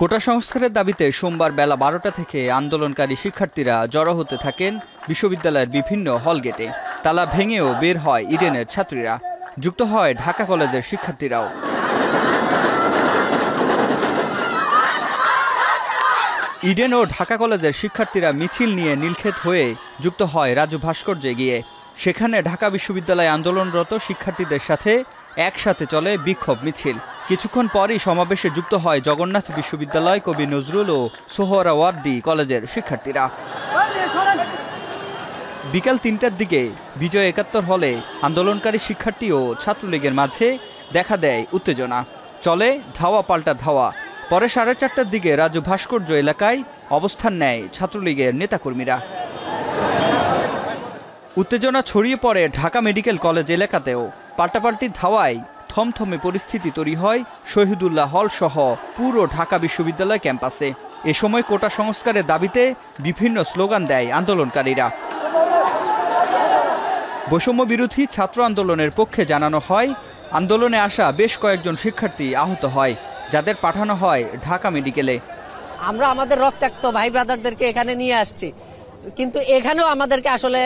কোটা সংস্কারের দাবিতে সোমবার বেলা 12টা থেকে আন্দোলনকারী শিক্ষার্থীরা জড়ো হতে থাকেন বিশ্ববিদ্যালয়ের বিভিন্ন হলগেটে। তালা ভেঙেও বের হয় ইডেনের ছাত্রীরা, যুক্ত হয় ঢাকা কলেজের শিক্ষার্থীরাও। ইডেন ও ঢাকা কলেজের শিক্ষার্থীরা মিছিল নিয়ে নীলক্ষেত হয়ে যুক্ত হয় রাজু ভাস্কর্যে গিয়ে। সেখানে ঢাকা বিশ্ববিদ্যালয়ে আন্দোলনরত শিক্ষার্থীদের সাথে একসাথে চলে বিক্ষোভ মিছিল। কিছুক্ষণ পরই সমাবেশে যুক্ত হয় জগন্নাথ বিশ্ববিদ্যালয়, কবি নজরুল ও সোহরাওয়ার্দী কলেজের শিক্ষার্থীরা। বিকাল 3টার দিকে বিজয় 71 হলে আন্দোলনকারী শিক্ষার্থী ও ছাত্রলীগের মাঝে দেখা দেয় উত্তেজনা। চলে ধাওয়া পাল্টা ধাওয়া। পরে 4:30টার দিকে রাজু ভাস্কর্য এলাকায় অবস্থান নেয় ছাত্রলীগের নেতাকর্মীরা। উত্তেজনা ছড়িয়ে পড়ে ঢাকা মেডিকেল কলেজ এলাকাতেও। পাল্টাপাল্টি ধাওয়ায় থমথমে পরিস্থিতি তৈরি হয় শহীদুল্লাহ হল সহ পুরো ঢাকা বিশ্ববিদ্যালয় ক্যাম্পাসে। এ সময় কোটা সংস্কারের দাবিতে বিভিন্ন স্লোগান দেয় আন্দোলনকারীরা। বৈষম্য বিরোধী ছাত্র আন্দোলনের পক্ষে জানানো হয়, আন্দোলনে আসা বেশ কয়েকজন শিক্ষার্থী আহত হয়, যাদের পাঠানো হয় ঢাকা মেডিকেলে। আমরা আমাদের রক্তাক্ত ভাই ব্রাদারদেরকে এখানে নিয়ে আসছি, কিন্তু এখানেও আমাদেরকে আসলে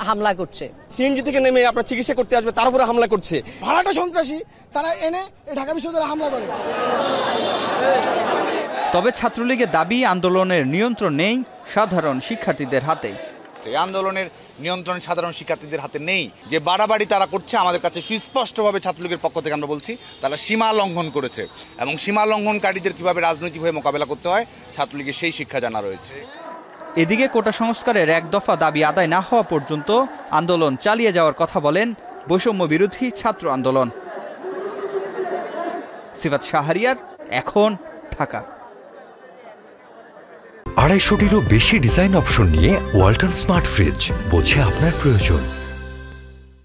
হামলা করছে। সিএনজি থেকে নেমে আপনার চিকিৎসা করতে আসবে, তার উপরে হামলা করছে। ভাড়াটা সন্ত্রাসী, তারা এনে ঢাকা বিশ্ববিদ্যালয়ে হামলা করে। তবে ছাত্রলীগের দাবি, আন্দোলনের নিয়ন্ত্রণ নেই সাধারণ শিক্ষার্থীদের হাতে। আন্দোলনের নিয়ন্ত্রণ সাধারণ শিক্ষার্থীদের হাতে নেই। যে বাড়াবাড়ি তারা করছে, আমাদের কাছে সুস্পষ্টভাবে ছাত্রলীগের পক্ষ থেকে আমরা বলছি, তারা সীমা লঙ্ঘন করেছে এবং সীমা লঙ্ঘনকারীদের কিভাবে রাজনৈতিকভাবে মোকাবেলা করতে হয় ছাত্রলীগের সেই শিক্ষা জানা রয়েছে। এদিকে কোটা সংস্কারের এক দফা দাবি আদায় না হওয়া পর্যন্ত আন্দোলন চালিয়ে যাওয়ার কথা বলেন বৈষম্য বিরোধী ছাত্র আন্দোলন। সিফাত শাহরিয়ার, এখন, ঢাকা। 250-টিরও বেশি ডিজাইন অপশন নিয়ে ওয়ালটন স্মার্ট ফ্রিজ, বোঝে আপনার প্রয়োজন।